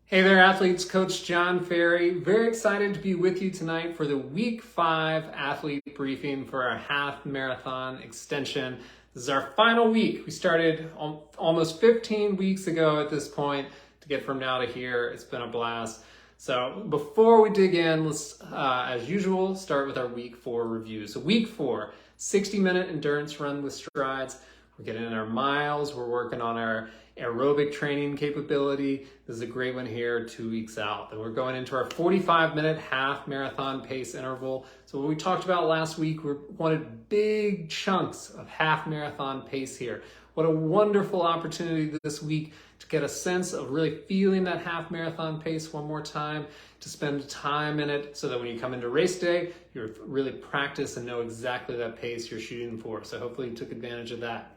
Hey there, athletes. Coach John Ferry. Very excited to be with you tonight for the Week 5 athlete briefing for our half marathon extension. This is our final week. We started almost 15 weeks ago at this point to get from now to here. It's been a blast. So before we dig in, let's, as usual, start with our Week 4 review. So Week 4, 60-minute endurance run with strides. We're getting in our miles. We're working on our aerobic training capability. This is a great one here 2 weeks out. Then we're going into our 45-minute half marathon pace interval. So what we talked about last week, we wanted big chunks of half marathon pace here. What a wonderful opportunity this week to get a sense of really feeling that half marathon pace one more time, to spend time in it so that when you come into race day, you're really practice and know exactly that pace you're shooting for. So hopefully you took advantage of that.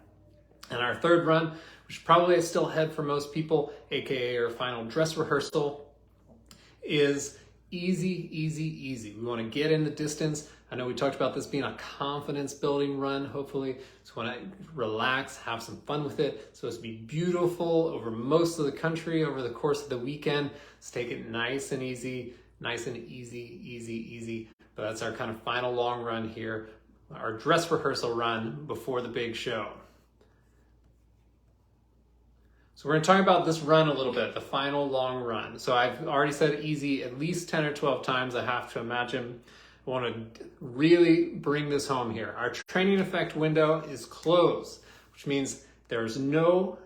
And our third run, which probably is still ahead for most people, aka our final dress rehearsal, is easy, easy, easy. We want to get in the distance. I know we talked about this being a confidence building run, hopefully. So we want to relax, have some fun with it. So it's to be beautiful over most of the country over the course of the weekend. Let's take it nice and easy, easy. But that's our kind of final long run here, our dress rehearsal run before the big show. So we're going to talk about this run a little bit, the final long run. So I've already said easy at least 10 or 12 times, I have to imagine. I want to really bring this home here. Our training effect window is closed, which means there's no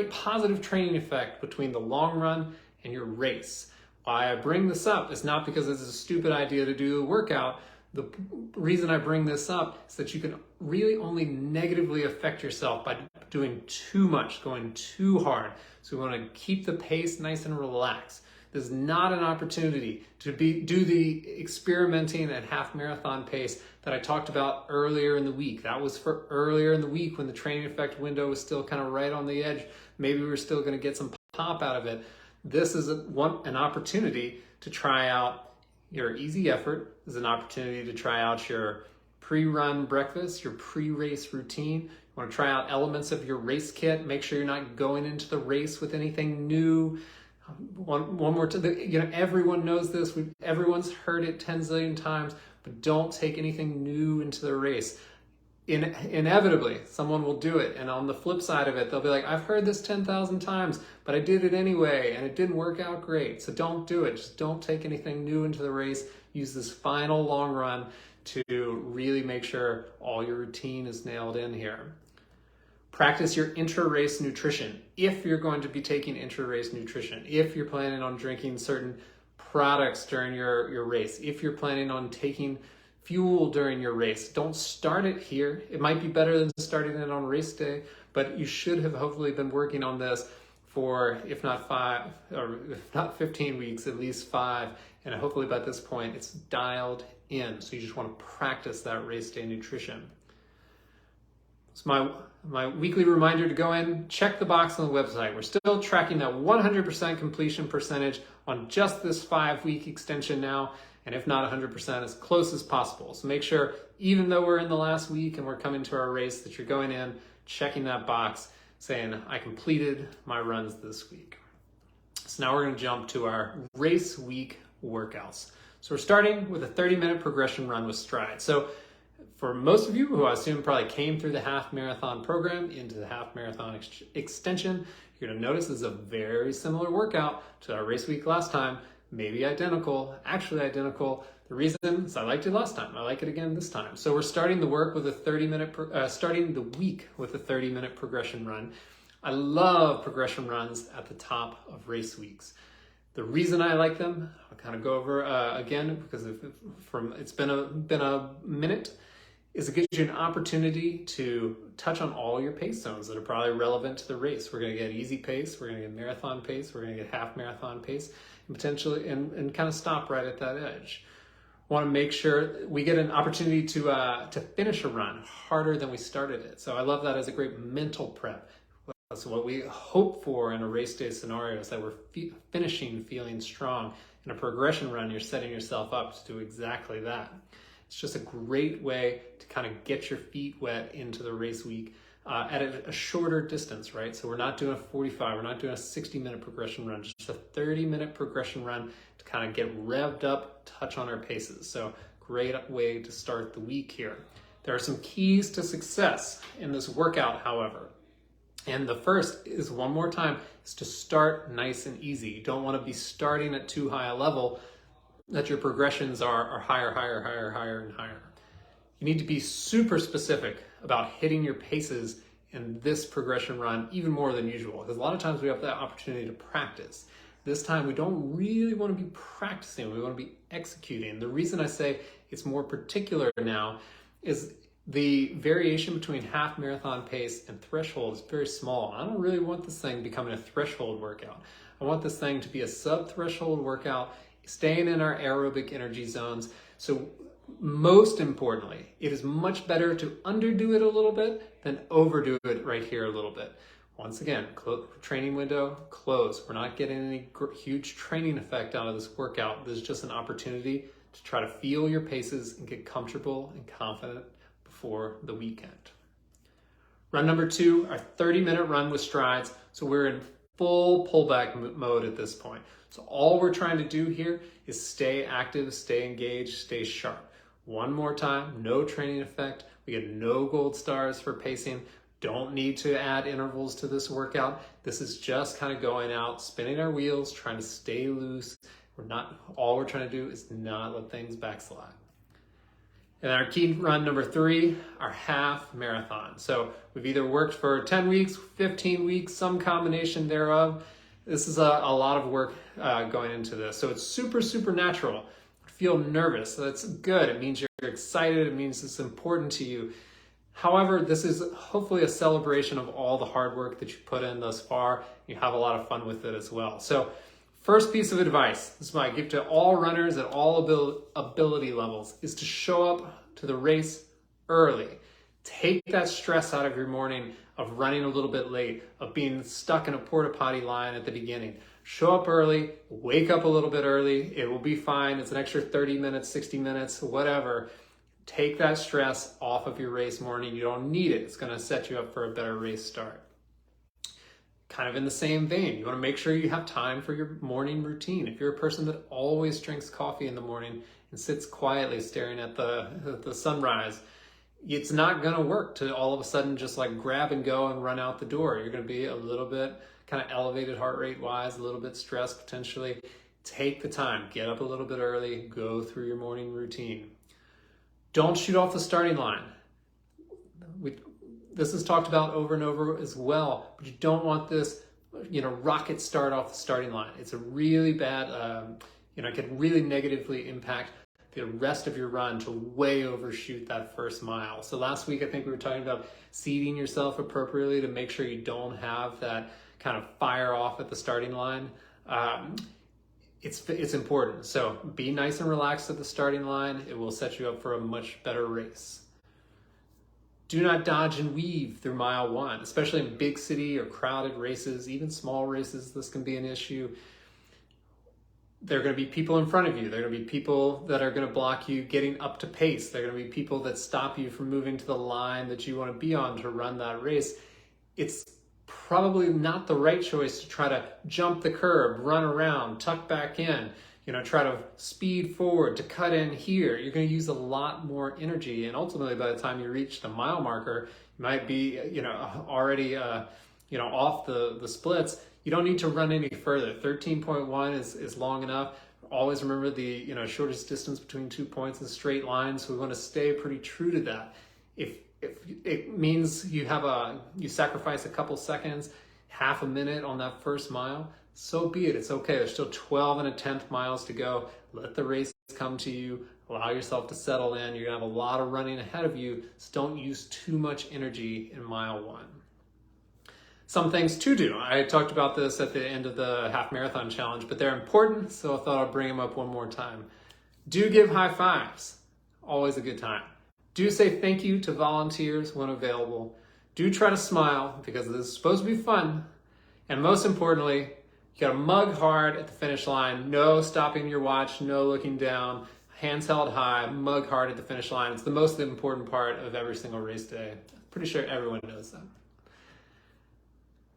positive training effect between the long run and your race. Why I bring this up is not because it's a stupid idea to do a workout. The reason I bring this up is that you can really only negatively affect yourself by doing too much, going too hard. So we want to keep the pace nice and relaxed. This is not an opportunity to do the experimenting at half marathon pace that I talked about earlier in the week. That was for earlier in the week when the training effect window was still kind of right on the edge. Maybe we were still going to get some pop out of it. This is an opportunity to try out your easy effort. This is an opportunity to try out your pre-run breakfast, your pre-race routine. You want to try out elements of your race kit. Make sure you're not going into the race with anything new. One more time, everyone knows this. Everyone's heard it 10 zillion times, but don't take anything new into the race. Inevitably, someone will do it. And on the flip side of it, they'll be like, I've heard this 10,000 times, but I did it anyway, and it didn't work out great. So don't do it. Just don't take anything new into the race. Use this final long run to really make sure all your routine is nailed in here. Practice your intra-race nutrition. If you're going to be taking intra-race nutrition, if you're planning on drinking certain products during your race, if you're planning on taking fuel during your race, don't start it here. It might be better than starting it on race day, but you should have hopefully been working on this for, if not 5, or if not 15 weeks, at least 5. And hopefully by this point, it's dialed in. So you just want to practice that race day nutrition. It's my weekly reminder to go in, check the box on the website. We're still tracking that 100% completion percentage on just this 5-week extension now. And if not 100%, as close as possible. So make sure, even though we're in the last week and we're coming to our race, that you're going in, checking that box, saying, I completed my runs this week. So now we're going to jump to our race week workouts. So we're starting with a 30-minute progression run with strides. So for most of you who I assume probably came through the half marathon program into the half marathon extension, you're going to notice this is a very similar workout to our race week last time. Maybe identical, actually identical. The reason is I liked it last time. I like it again this time. So we're starting the week with a 30-minute progression run. I love progression runs at the top of race weeks. The reason I like them, I'll kind of go over again because it's been a minute, is it gives you an opportunity to touch on all your pace zones that are probably relevant to the race. We're going to get easy pace, we're going to get marathon pace, we're going to get half marathon pace, and potentially and kind of stop right at that edge. Want to make sure we get an opportunity to finish a run harder than we started it. So I love that as a great mental prep. So what we hope for in a race day scenario is that we're finishing feeling strong. In a progression run, you're setting yourself up to do exactly that. It's just a great way to kind of get your feet wet into the race week at a shorter distance, right? So we're not doing a 45, we're not doing a 60-minute progression run, just a 30-minute progression run to kind of get revved up, touch on our paces. So great way to start the week here. There are some keys to success in this workout, however. And the first is, one more time, is to start nice and easy. You don't want to be starting at too high a level that your progressions are higher, and higher. You need to be super specific about hitting your paces in this progression run even more than usual, because a lot of times we have that opportunity to practice. This time we don't really want to be practicing, we want to be executing. The reason I say it's more particular now is the variation between half marathon pace and threshold is very small. I don't really want this thing becoming a threshold workout. I want this thing to be a sub-threshold workout, staying in our aerobic energy zones. So most importantly, it is much better to underdo it a little bit than overdo it right here a little bit. Once again, training window closed. We're not getting any huge training effect out of this workout. This is just an opportunity to try to feel your paces and get comfortable and confident before the weekend. Run number 2, our 30-minute run with strides. So we're in full pullback mode at this point. So all we're trying to do here is stay active, stay engaged, stay sharp. One more time, no training effect. We get no gold stars for pacing. Don't need to add intervals to this workout. This is just kind of going out, spinning our wheels, trying to stay loose. All we're trying to do is not let things backslide. And our key run number 3, our half marathon. So we've either worked for 10 weeks, 15 weeks, some combination thereof. This is a lot of work going into this. So it's super natural. Feel nervous. So that's good. It means you're excited. It means it's important to you. However, this is hopefully a celebration of all the hard work that you put in thus far. You have a lot of fun with it as well. So first piece of advice, this is my gift to all runners at all ability levels, is to show up to the race early. Take that stress out of your morning of running a little bit late, of being stuck in a porta potty line at the beginning. Show up early, wake up a little bit early. It will be fine. It's an extra 30 minutes, 60 minutes, whatever. Take that stress off of your race morning. You don't need it. It's going to set you up for a better race start. Kind of in the same vein, you want to make sure you have time for your morning routine. If you're a person that always drinks coffee in the morning and sits quietly staring at the sunrise, it's not going to work to all of a sudden just like grab and go and run out the door. You're going to be a little bit kind of elevated heart rate wise, a little bit stressed potentially. Take the time, get up a little bit early, go through your morning routine. Don't shoot off the starting line. This is talked about over and over as well, but you don't want this, rocket start off the starting line. It's a really bad, it can really negatively impact the rest of your run to way overshoot that first mile. So last week, I think we were talking about seeding yourself appropriately to make sure you don't have that kind of fire off at the starting line. It's important. So be nice and relaxed at the starting line. It will set you up for a much better race. Do not dodge and weave through mile 1, especially in big city or crowded races, even small races, this can be an issue. There are going to be people in front of you. There are going to be people that are going to block you getting up to pace. There are going to be people that stop you from moving to the line that you want to be on to run that race. It's probably not the right choice to try to jump the curb, run around, tuck back in, try to speed forward, to cut in here. You're going to use a lot more energy. And ultimately, by the time you reach the mile marker, you might be, already, off the splits. You don't need to run any further. 13.1 is long enough. Always remember the shortest distance between 2 points in straight lines. So we want to stay pretty true to that. If it means you sacrifice a couple seconds, half a minute on that first mile, so be it. It's okay. There's still 12 1/10 miles to go. Let the race come to you. Allow yourself to settle in. You're going to have a lot of running ahead of you, so don't use too much energy in mile 1. Some things to do. I talked about this at the end of the half marathon challenge, but they're important, so I thought I'd bring them up one more time. Do give high fives. Always a good time. Do say thank you to volunteers when available. Do try to smile because this is supposed to be fun. And most importantly, you gotta mug hard at the finish line. No stopping your watch, no looking down, hands held high, mug hard at the finish line. It's the most important part of every single race day. Pretty sure everyone knows that.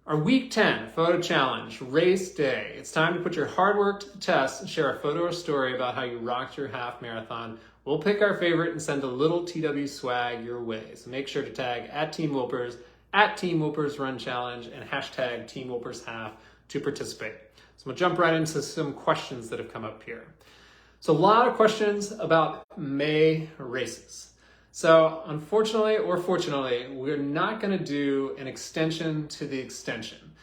Our week 10 photo challenge, race day. It's time to put your hard work to the test and share a photo or story about how you rocked your half marathon. We'll pick our favorite and send a little TW swag your way. So make sure to tag @TeamWhoopers, @TeamWhoopersRunChallenge, and hashtag TeamWhoopersHalf to participate. So we'll jump right into some questions that have come up here. So a lot of questions about May races. So unfortunately or fortunately, we're not going to do an extension to the extension.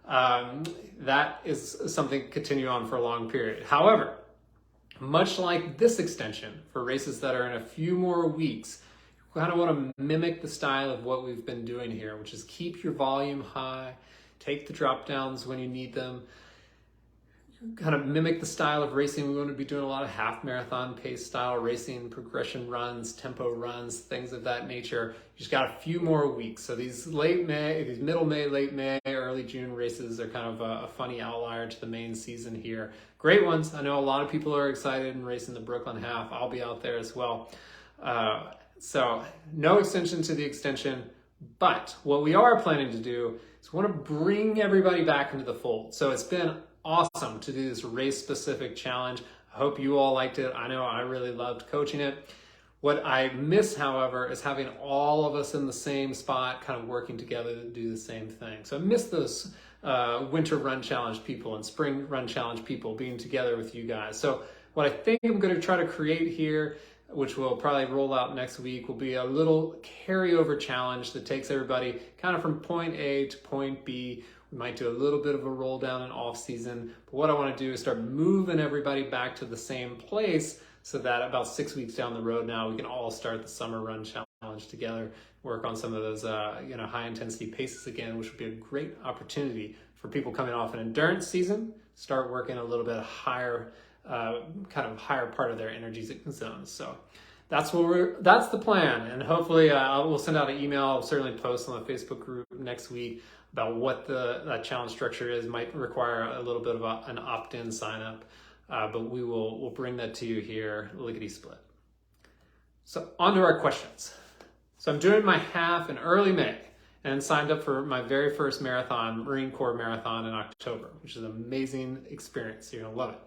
That is something to continue on for a long period. However, much like this extension for races that are in a few more weeks, we kind of want to mimic the style of what we've been doing here, which is keep your volume high, take the drop downs when you need them, kind of mimic the style of racing. We want to be doing a lot of half marathon pace style racing, progression runs, tempo runs, things of that nature. You just got a few more weeks. So these middle May, late May, early June races are kind of a funny outlier to the main season here. Great ones. I know a lot of people are excited and racing the Brooklyn Half. I'll be out there as well. So no extension to the extension, but what we are planning to do is we want to bring everybody back into the fold. So it's been awesome to do this race-specific challenge. I hope you all liked it. I know I really loved coaching it. What I miss, however, is having all of us in the same spot, kind of working together to do the same thing. So I miss those winter run challenge people and spring run challenge people being together with you guys. So what I think I'm going to try to create here, which will probably roll out next week, will be a little carryover challenge that takes everybody kind of from point A to point B. We might do a little bit of a roll down in off season, but what I want to do is start moving everybody back to the same place so that about 6 weeks down the road now, we can all start the summer run challenge together, work on some of those high intensity paces again, which would be a great opportunity for people coming off an endurance season, start working a little bit higher, kind of higher part of their energy zones. So that's the plan, and hopefully we'll send out an email. I'll certainly post on the Facebook group next week about what that challenge structure is. Might require a little bit of an opt-in sign up, but we'll bring that to you here, lickety split. So on to our questions. So I'm doing my half in early May and signed up for my very first marathon, Marine Corps Marathon, in October, which is an amazing experience. You're gonna love it.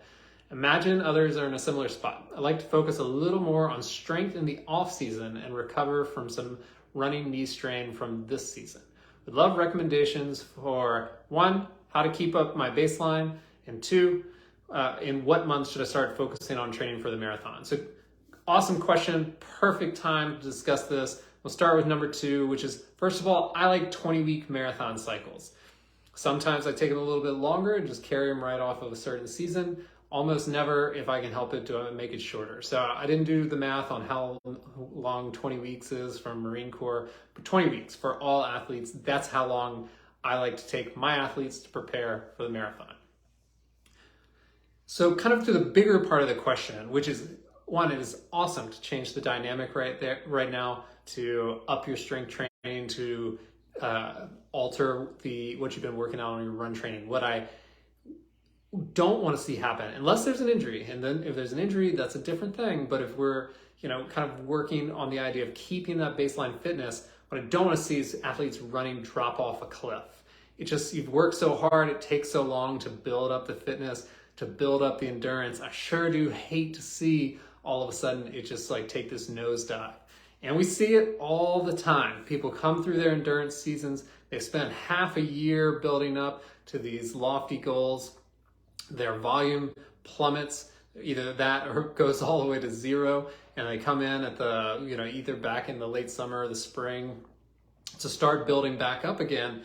Imagine others are in a similar spot. I'd like to focus a little more on strength in the off season and recover from some running knee strain from this season. Would love recommendations for 1, how to keep up my baseline, and 2, in what months should I start focusing on training for the marathon? So awesome question, perfect time to discuss this. We'll start with number 2, which is, first of all, I like 20-week marathon cycles. Sometimes I take them a little bit longer and just carry them right off of a certain season. Almost never, if I can help it, do I make it shorter. So I didn't do the math on how long 20 weeks is from Marine Corps, but 20 weeks for all athletes, that's how long I like to take my athletes to prepare for the marathon. So kind of to the bigger part of the question, which is, one, it is awesome to change the dynamic right now, to up your strength training, to alter what you've been working on your run training. What I don't want to see happen, unless there's an injury, and then if there's an injury, that's a different thing. But if we're kind of working on the idea of keeping that baseline fitness, what I don't want to see is athletes running drop off a cliff. You've worked so hard, it takes so long to build up the fitness, to build up the endurance. I sure do hate to see all of a sudden it just take this nosedive. And we see it all the time. People come through their endurance seasons, they spend half a year building up to these lofty goals. Their volume plummets, either that or goes all the way to 0, and they come in at the, either back in the late summer or the spring to start building back up again.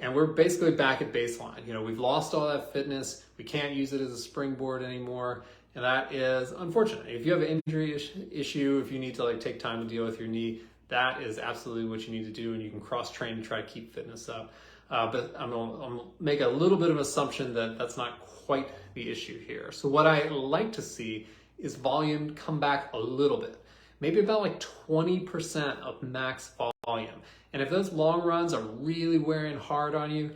And we're basically back at baseline. We've lost all that fitness. We can't use it as a springboard anymore. And that is unfortunate. If you have an injury issue, if you need to take time to deal with your knee, that is absolutely what you need to do. And you can cross train to try to keep fitness up. But I'm gonna make a little bit of an assumption that that's not quite the issue here. So what I like to see is volume come back a little bit, maybe about 20% of max volume. And if those long runs are really wearing hard on you,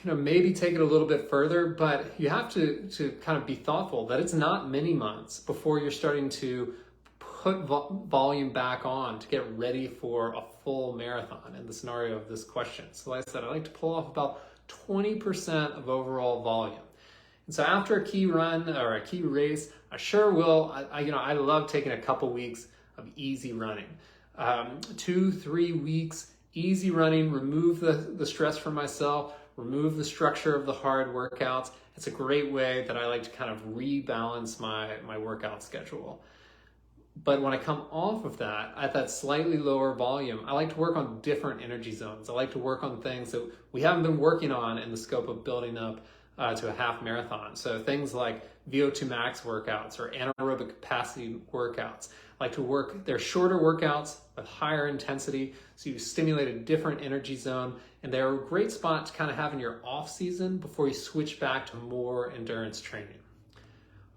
maybe take it a little bit further, but you have to kind of be thoughtful that it's not many months before you're starting to put volume back on to get ready for a full marathon in the scenario of this question. So like I said, I like to pull off about 20% of overall volume. And so after a key run or a key race, I sure will, I love taking a couple weeks of easy running. 2-3 weeks, easy running, remove the stress from myself, remove the structure of the hard workouts. It's a great way that I like to kind of rebalance my workout schedule. But when I come off of that, at that slightly lower volume, I like to work on different energy zones. I like to work on things that we haven't been working on in the scope of building up to a half marathon. So things like VO2 max workouts or anaerobic capacity workouts. I like to work, they're shorter workouts with higher intensity, so you stimulate a different energy zone, and they're a great spot to kind of have in your off season before you switch back to more endurance training.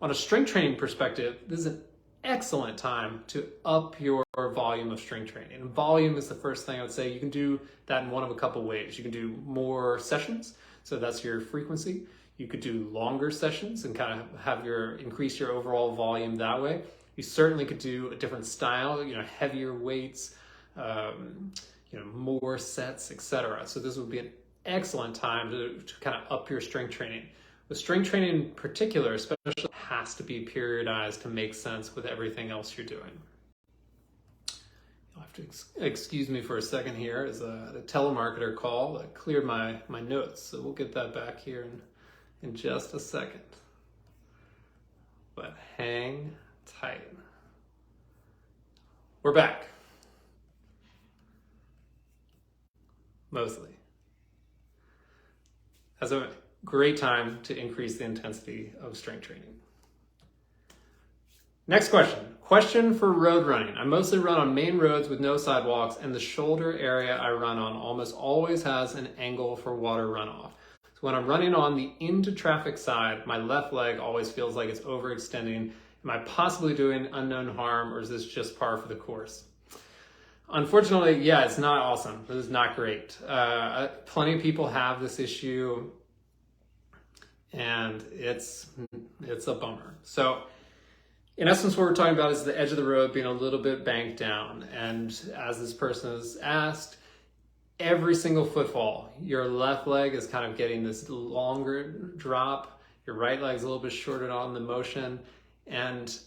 On a strength training perspective, this is an excellent time to up your volume of strength training. And volume is the first thing I would say. You can do that in one of a couple ways. You can do more sessions, so that's your frequency. You could do longer sessions and kind of have increase your overall volume that way. You certainly could do a different style, heavier weights, more sets, etc. So this would be an excellent time to kind of up your strength training. The strength training in particular, especially, has to be periodized to make sense with everything else you're doing. You'll have to excuse me for a second here as a telemarketer call that cleared my notes. So we'll get that back here in just a second. But hang tight. We're back. Mostly. That's a great time to increase the intensity of strength training. Next question. Question for road running. I mostly run on main roads with no sidewalks, and the shoulder area I run on almost always has an angle for water runoff. So when I'm running on the into traffic side, my left leg always feels like it's overextending. Am I possibly doing unknown harm, or is this just par for the course? Unfortunately, yeah, it's not awesome. This is not great. Plenty of people have this issue, and it's a bummer. So in essence, what we're talking about is the edge of the road being a little bit banked down. And as this person has asked, every single footfall, your left leg is kind of getting this longer drop. Your right leg's a little bit shorter on the motion. And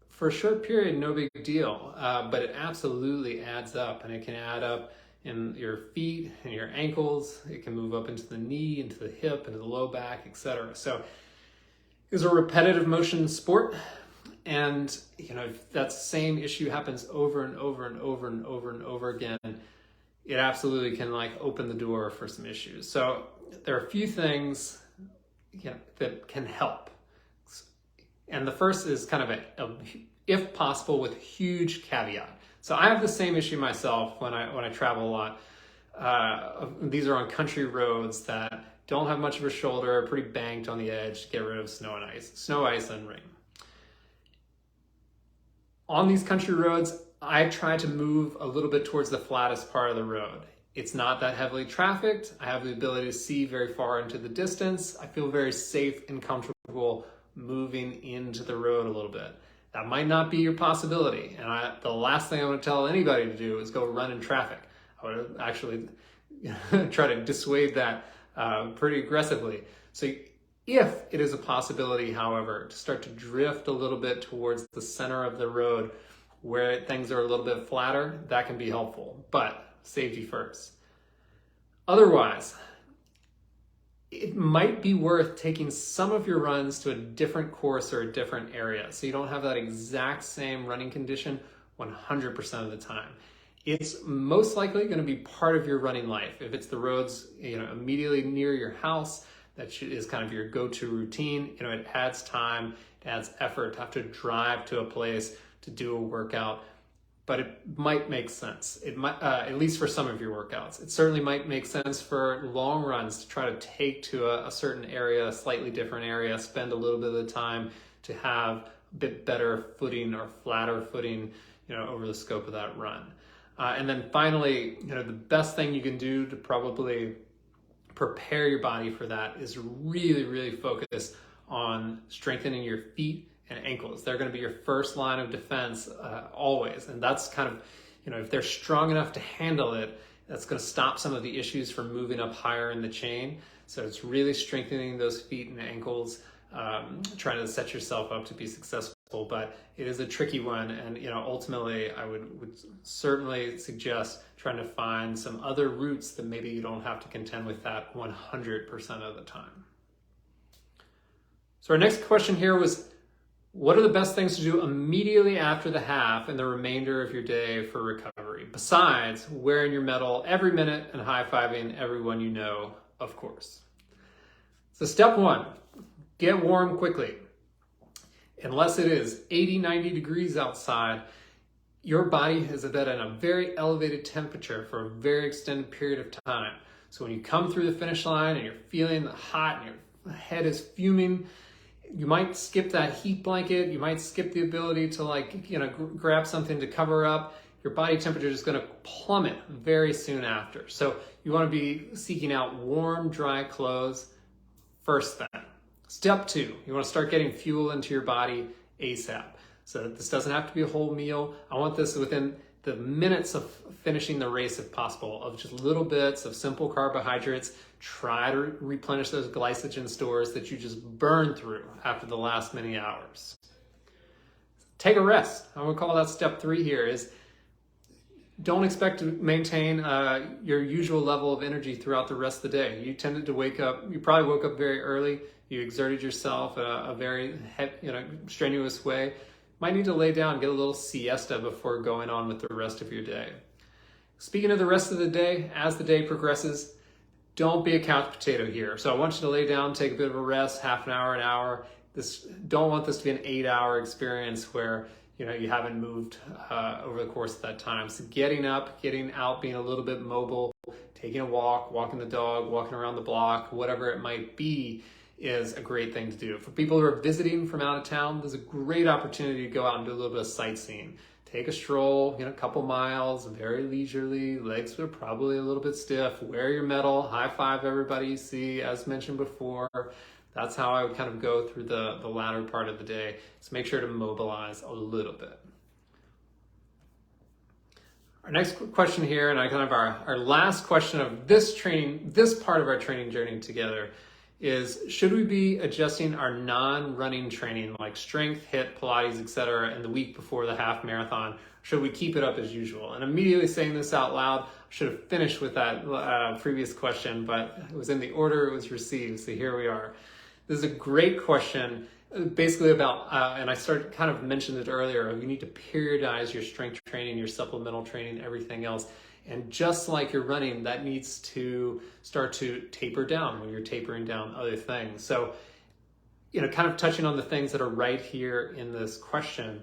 for a short period, no big deal. But it absolutely adds up, and it can add up in your feet and your ankles. It can move up into the knee, into the hip, into the low back, etc. So it's a repetitive motion sport. And if that same issue happens over and over and over and over and over again, it absolutely can open the door for some issues. So there are a few things that can help. And the first is kind of a if possible with huge caveat. So I have the same issue myself when I travel a lot. These are on country roads that don't have much of a shoulder, are pretty banked on the edge to get rid of snow, ice, and rain. On these country roads, I try to move a little bit towards the flattest part of the road. It's not that heavily trafficked. I have the ability to see very far into the distance. I feel very safe and comfortable moving into the road a little bit. That might not be your possibility. And the last thing I want to tell anybody to do is go run in traffic. I would actually try to dissuade that pretty aggressively. So if it is a possibility, however, to start to drift a little bit towards the center of the road where things are a little bit flatter, that can be helpful, but safety first. Otherwise, it might be worth taking some of your runs to a different course or a different area so you don't have that exact same running condition 100% of the time. It's most likely going to be part of your running life. If it's the roads immediately near your house, that is kind of your go-to routine. It adds time, it adds effort to have to drive to a place to do a workout, but it might make sense. It might, at least for some of your workouts. It certainly might make sense for long runs to try to take to a certain area, a slightly different area, spend a little bit of the time to have a bit better footing or flatter footing, over the scope of that run. And then finally, the best thing you can do to probably prepare your body for that is really, really focus on strengthening your feet and ankles. They're going to be your first line of defense always. And that's kind of, if they're strong enough to handle it, that's going to stop some of the issues from moving up higher in the chain. So it's really strengthening those feet and ankles, trying to set yourself up to be successful. But it is a tricky one, and ultimately I would certainly suggest trying to find some other routes that maybe you don't have to contend with that 100% of the time. So our next question here was, what are the best things to do immediately after the half and the remainder of your day for recovery, besides wearing your medal every minute and high-fiving everyone you know, of course? So step one, get warm quickly. Unless it is 80, 90 degrees outside, your body has been at a very elevated temperature for a very extended period of time. So when you come through the finish line and you're feeling hot and your head is fuming, you might skip that heat blanket. You might skip the ability to grab something to cover up. Your body temperature is going to plummet very soon after. So you want to be seeking out warm, dry clothes first thing. Step two, you want to start getting fuel into your body ASAP. So this doesn't have to be a whole meal. I want this within the minutes of finishing the race if possible, of just little bits of simple carbohydrates. Try to replenish those glycogen stores that you just burned through after the last many hours. Take a rest. I would call that step three here is don't expect to maintain your usual level of energy throughout the rest of the day. You probably woke up very early. You exerted yourself a very strenuous way. Might need to lay down, get a little siesta before going on with the rest of your day. Speaking of the rest of the day, as the day progresses, don't be a couch potato here. So I want you to lay down, take a bit of a rest, half an hour. Don't want this to be an 8-hour experience where you haven't moved over the course of that time. So getting up, getting out, being a little bit mobile, taking a walk, walking the dog, walking around the block, whatever it might be, is a great thing to do. For people who are visiting from out of town, there's a great opportunity to go out and do a little bit of sightseeing. Take a stroll, a couple miles, very leisurely. Legs are probably a little bit stiff. Wear your medal, high five everybody you see, as mentioned before. That's how I would kind of go through the latter part of the day. So make sure to mobilize a little bit. Our next question here, and our last question of this part of our training journey together, is should we be adjusting our non-running training like strength, HIIT, Pilates, etc. in the week before the half marathon? Should we keep it up as usual? And immediately saying this out loud, I should have finished with that previous question, but it was in the order it was received, so here we are. This is a great question, basically about, and I kind of mentioned it earlier, you need to periodize your strength training, your supplemental training, everything else. And just like you're running, that needs to start to taper down when you're tapering down other things. So, kind of touching on the things that are right here in this question.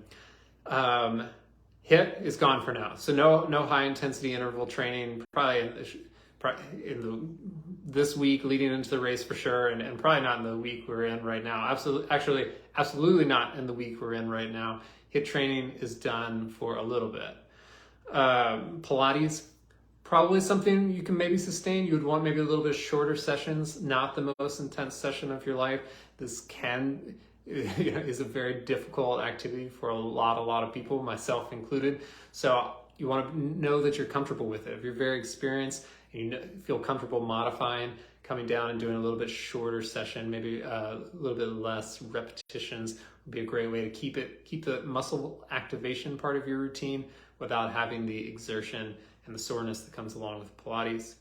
HIIT is gone for now. So no high intensity interval training, probably this week leading into the race for sure, and probably not in the week we're in right now. Absolutely not in the week we're in right now. HIIT training is done for a little bit. Pilates, probably something you can maybe sustain. You would want maybe a little bit shorter sessions, not the most intense session of your life. This is a very difficult activity for a lot of people, myself included. So you want to know that you're comfortable with it. If you're very experienced and you feel comfortable modifying, coming down and doing a little bit shorter session, maybe a little bit less repetitions would be a great way to keep the muscle activation part of your routine without having the exertion and the soreness that comes along with Pilates.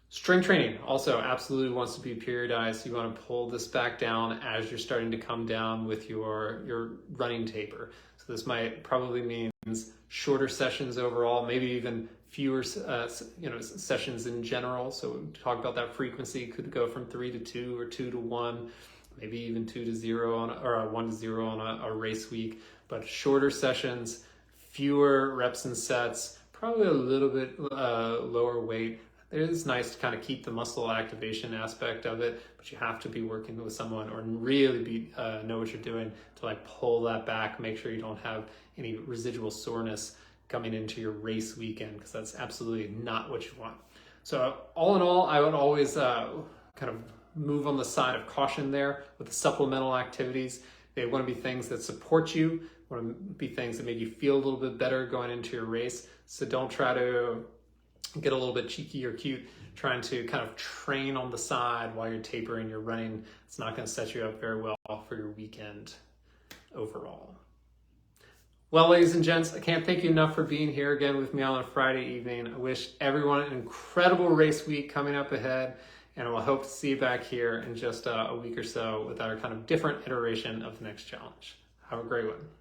Strength training also absolutely wants to be periodized. You want to pull this back down as you're starting to come down with your running taper. So this might probably means shorter sessions overall, maybe even fewer sessions in general. So we talk about that frequency could go from 3 to 2 or 2 to 1, maybe even 2 to 0 or 1 to 0 on a race week. But shorter sessions, fewer reps and sets, probably a little bit lower weight. It is nice to kind of keep the muscle activation aspect of it, but you have to be working with someone or really know what you're doing to pull that back, make sure you don't have any residual soreness coming into your race weekend, because that's absolutely not what you want. So all in all, I would always kind of move on the side of caution there with the supplemental activities. They want to be things that support you, want to be things that make you feel a little bit better going into your race. So don't try to get a little bit cheeky or cute trying to kind of train on the side while you're tapering your running. It's not going to set you up very well for your weekend overall. Well, ladies and gents, I can't thank you enough for being here again with me on a Friday evening. I wish everyone an incredible race week coming up ahead, and I will hope to see you back here in just a week or so with our kind of different iteration of the next challenge. Have a great one.